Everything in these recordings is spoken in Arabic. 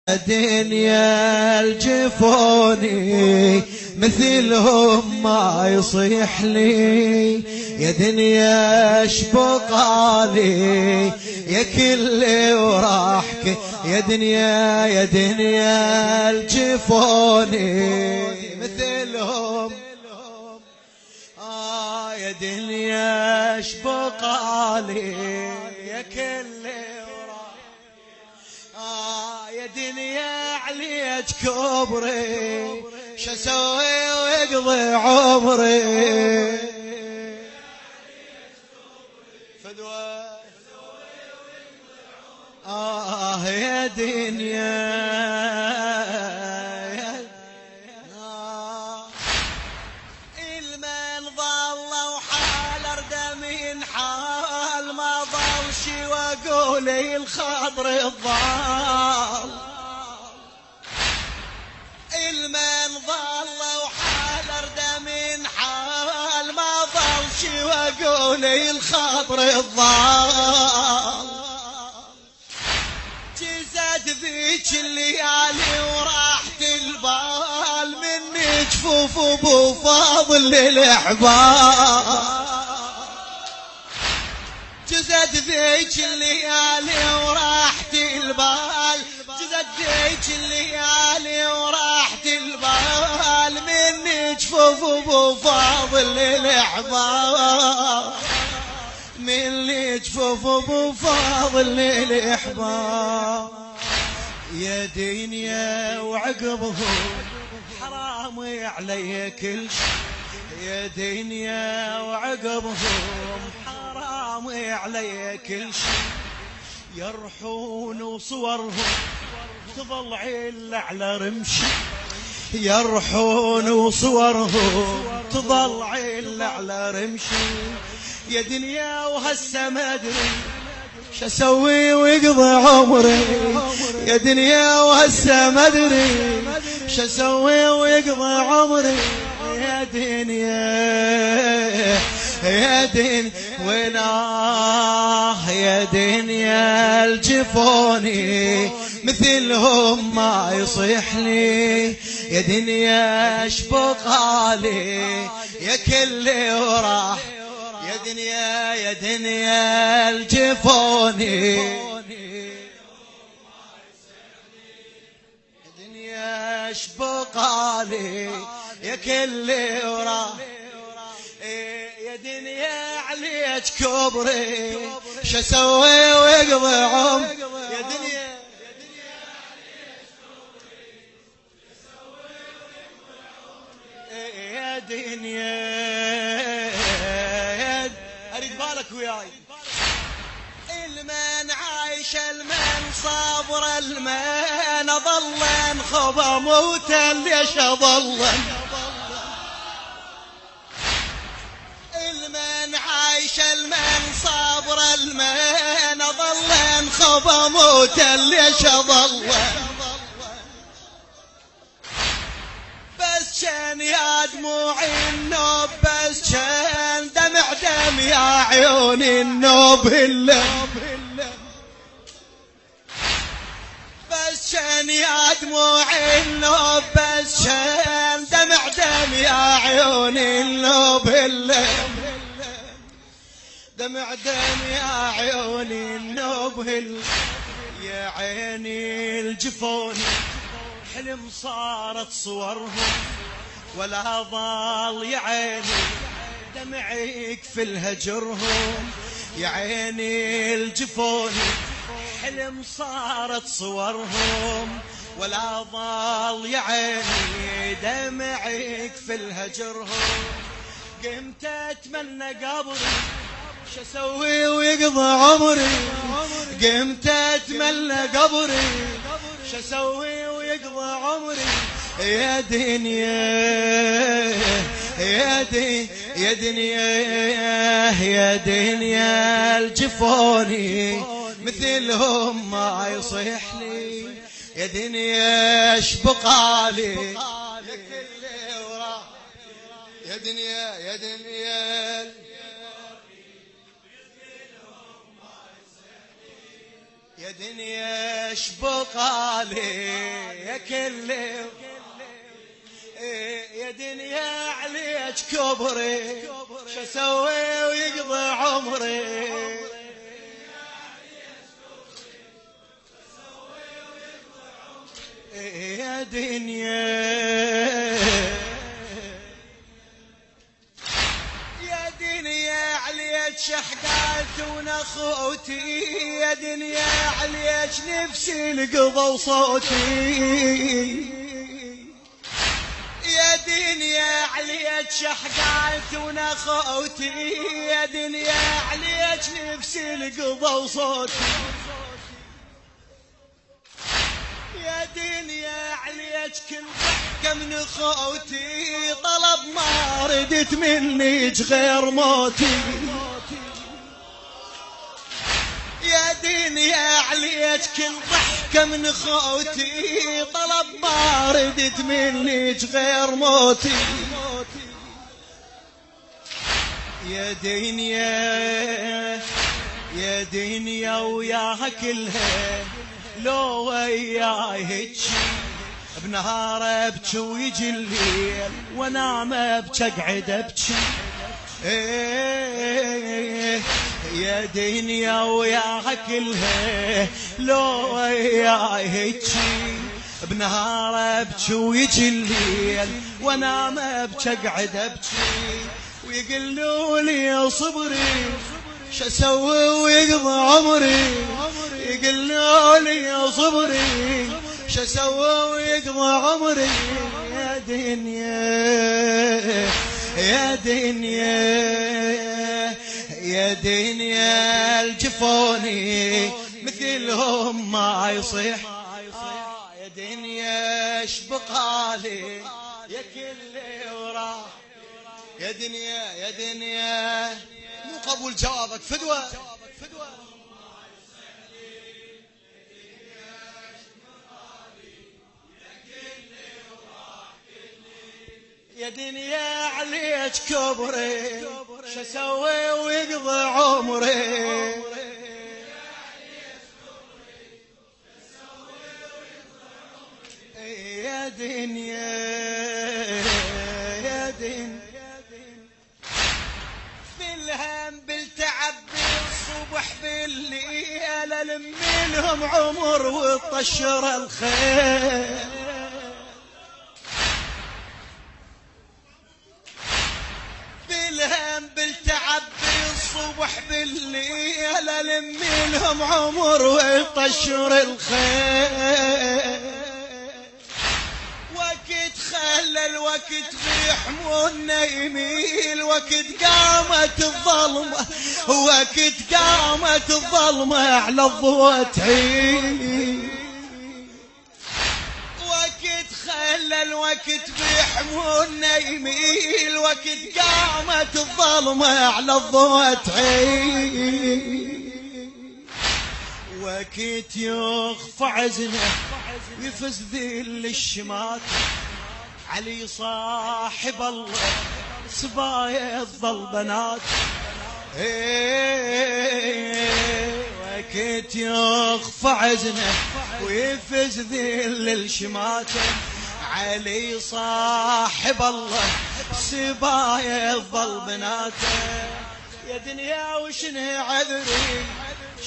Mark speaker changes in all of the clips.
Speaker 1: دنيا الجفوني مثلهم ما يصيح لي، يا دنيا اشبقالي يا كل وراحك، يا دنيا الجفوني مثلهم، يا دنيا اشبقالي يا كل يا دنيا عليك كبري، شسوي ويقضي عمري فدوى يا دنيا المن ظل وحال ارد من حال ما ظل شي واقولي الخضر الضال، المن ظل وحال ارد من حال ما ظل شي واقولي الخضر الضال، جزت ذيك الليالي وراحت البال من جفوف ابو فاضل الاحبال، جزت ذيك الليالي وراحت البال، جزت ذيك الليالي وراحت البال من جفوف ابو فاضل الاحبال، من جفوف ابو فاضل الاحبال، يا دنيا وعقبهم حرام علي كل شي، يا دنيا وعقبهم حرام علي كل شي، يرحون وصورهم تظل عيل على رمشي، يرحون وصورهم تظل عيل على رمشي، يا دنيا وهسه ما ادري شسوي ويقضي عمري، يا دنيا وهسه ما ادري شسوي ويقضي عمري، يا دنيا يا دنيا ويناه، يا دنيا الجفوني مثلهم ما يصيح لي، يا دنيا اشبقالي يا كل وراح، يا دنيا الجفوني، يا دنيا اشبقالي يا كل وراح، يا دنيا عليك كبري شسوي ويقضي عمر، يا دنيا يا دنيا اريد بالك وياي، المن عايش المن صابر المن اظل خبا موتا ليش اظل، المن عايش المن صابر المن اظل خبا موتا ليش اظل، بس كان يا دموعي النوب، بس كان دمع دم يا عيوني النوب اللم، بس كان يا دموعي النوب، بس كان دمع دم يا عيوني النوب اللم، دمع دم يا عيوني النوب اللم، يا عيني الجفوني حلم صارت صورهم ولا ضال، يا عيني دمعك في الهجرهم، يا عيني الجفوني حلم صارت صورهم ولا ضال، يا عيني دمعك في الهجرهم، قمت اتمنى قبري شسوي ويقضى عمري، قمت اتمنى قبري شسوي ويقضى عمري، يا دنيا يا دنيا يا دنيا يا دنيا الجفوني مثلهم ما يصيح لي، يا دنيا اشبقالي يا كل وراه، يا دنيا يا دنيا يا دنيا ايش بقالي يا كل يا دنيا عليك كبري شو اسوي ويقضي عمري يا دنيا يا دنيا عليك شحقات ونخوتي يا دنيا عليك نفسي نقضى وصوتي يا دنيا عليك شحقات ونخوتي يا دنيا عليك نفسي نقضى وصوتي يا دنيا عليك كل ضحكة من خوتي طلب ما ردت منك غير موتي يا دنيا عليك كل ضحكة من خوتي طلب ما ردت منك غير موتي يا دنيا يا دنيا وياها كلها لو وياي هيجي بنهار ابكي ويجي الليل وانام ابكي اقعد ابكي يا دنيا وياها كلها لو وياي هيجي بنهار ابكي ويجي الليل وانام ابكي اقعد ابكي ويقولوا لي صبري شو اسوي ويقضي عمري يقولوا لي صبري شو اسوي ويقضي عمري يا دنيا يا دنيا يا دنيا الجفوني مثلهم ما يصيح يا دنيا ايش بقالي يا كل وراح يا دنيا يا دنيا مو قبول جوابك فدوى يا دنيا عليك كبري شو اسوي ويقضي عمري يا دنيا يا دنيا بالهم بالتعب بالصبح بالليل الم لهم عمر وطشر الخير بالهم بالتعب بالصبح بالليل الم لهم عمر وطشر الخير وقت خلى الوقت بيحمونا يميل وقت قامت الظلمة وقت قامت الظلمة على الضوء تعيل وقت خلى الوقت بيحمونا يميل وقت قامت الظلمة على الضوء تعيل وقت يخفى عزنه يفز ذل الشمات علي صاحب الله سبايا الظل بنات وقت يخفى عزنه ويفز ذل الشمات علي صاحب الله سبايا الظل بناته يا دنيا وشنه عذري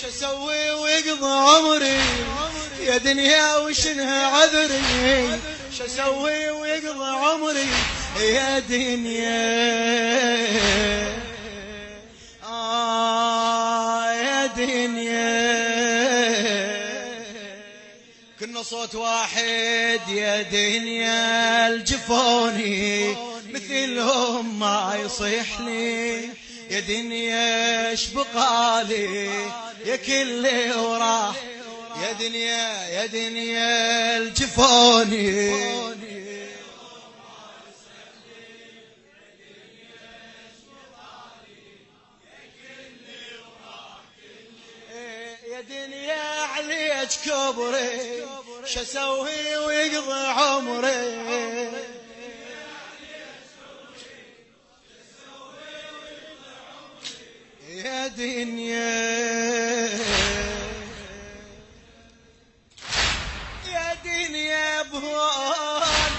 Speaker 1: شو اسوي ويقضي عمري يا دنيا وشنه عذري شو اسوي ويقضي عمري يا دنيا يا دنيا كنا صوت واحد يا دنيا الجفوني مثلهم ما يصيح لي يا دنيا ايش بقالي يا كل وراح يا دنيا يا دنيا الجفوني يا دنيا عليك كبري شو اسوي ويقضي عمري يا دنيا بهون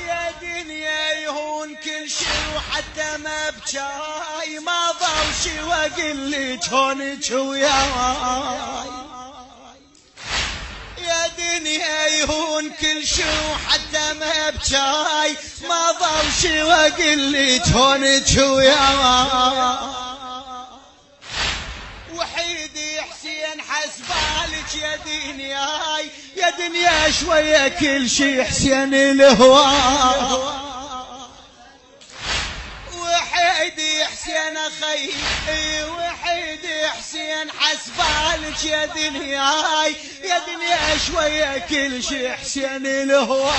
Speaker 1: يا دنيا يهون كل شي وحتى ما بجاي ما ضل شي واقول لك هونك وياي يا دنيا يهون كل شي وحتى ما بجاي ما ضل شي واقول لك هونك وياي وحيدي حسين حسبالك يا دنياي يا دنيا شوية كل شي حسين الهوى وحيدي حسين اخي وحيدي حسين حسبالك يا دنياي يا دنيا شوية كل شي حسين الهوى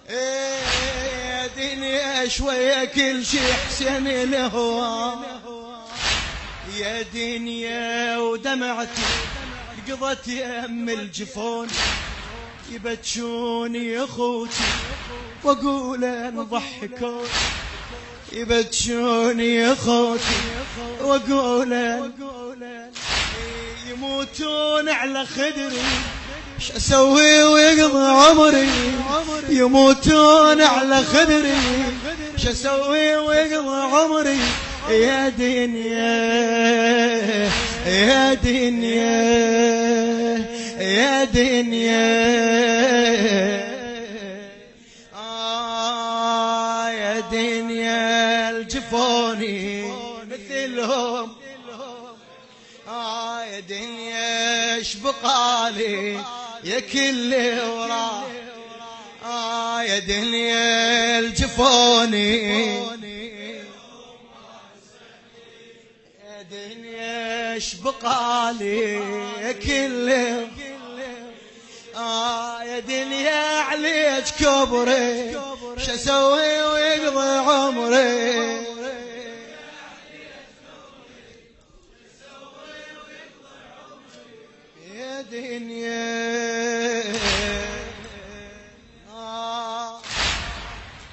Speaker 1: يا دنيا شوية كل شي حسين الهوى يا دنيا ودمعتي قضت يم الجفون يبتشوني يا اخوتي واقول نضحكون يبتشوني يا اخوتي واقول يموتون على خدري ش اسوي ويقضي عمري يموتون على خدري ش اسوي ويقضي عمري يا دنيا يا دنيا يا دنيا يا دنيا الجفوني مثلهم يا دنيا شبقالي يا كل ورا يا دنيا الجفوني دنيا شبقالي كل يا دنيا عليك كبري ش اسوي ويقضي عمري يا دنيا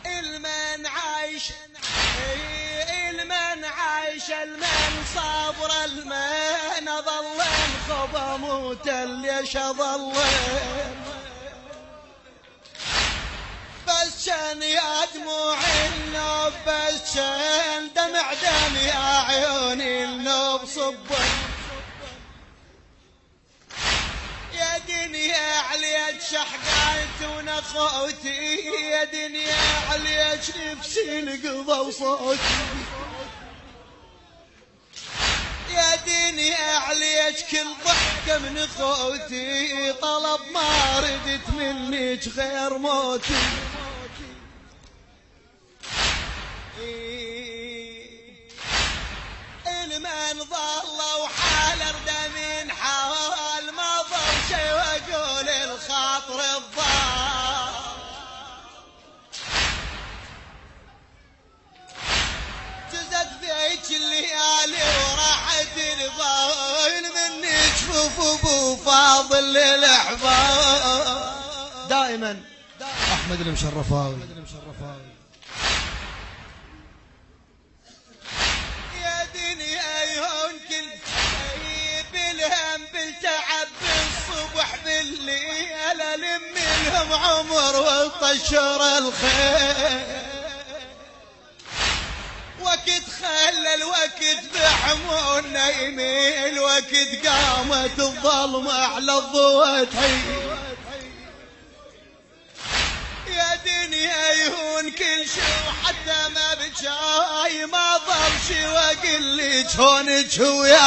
Speaker 1: المن عايش المن عايش المن صابر المن ظل انخب اموت ليش اظل بس كان يا دموع النوب بس كان دمع دم يا عيوني النوب صب يا دنيا عليك شحقايت ونخوتي يا دنيا عليك نفسي القضى وصوتي يا دنيا عليك كل ضحكة من خوتي طلب ما ردت منك غير موتي المن ظل وحال ارد من حال ما ظل شي واقول الخاطر الضال جزت ذيك الليالي وراحت البال من جفوف ابو فاضل الاحباب دائما احمد المشرفاوي يا دنيا يهون كل بالهم بالتعب بالصبح بالليل الم لهم عمر وطشر الخير وقت خلى الوقت بحمونا يميل وقت قامت الظلمة على الضوء تحيل يا دنيا يهون كل شي وحتى ما بجاي ما ضل شي واقول لك هونك وياي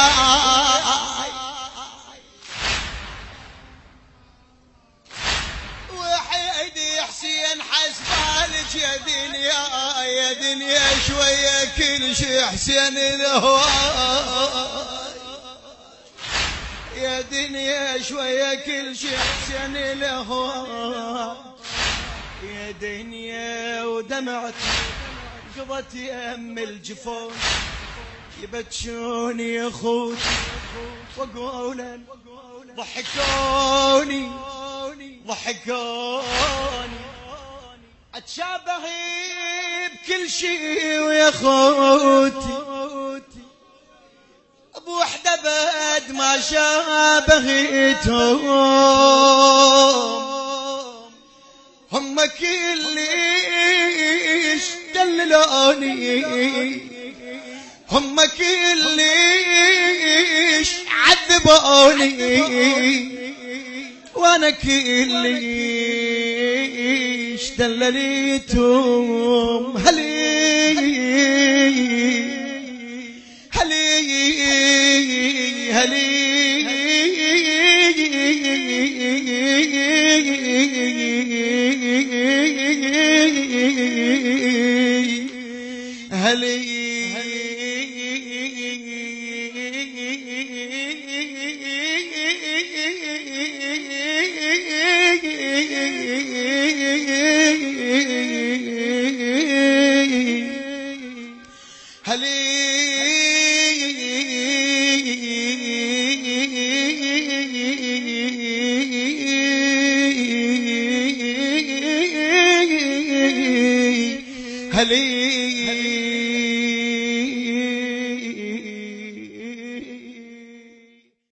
Speaker 1: وحيدي حسين حسبالك يا دنيا يا دنيا شوية كل شي حسين الهوى يا دنيا شوية كل شي حسين الهوى يا دنيا ودمعتي قضت يم الجفون يبتشوني يا خوتي وقولا ضحكوني اتشابهي بكل شي ويا خوتي بوحدة بعد ما شابهيتهم دللوني هم كلش عذبوني وانا كلش دلليتهم هلي هلي هلي هلي هلي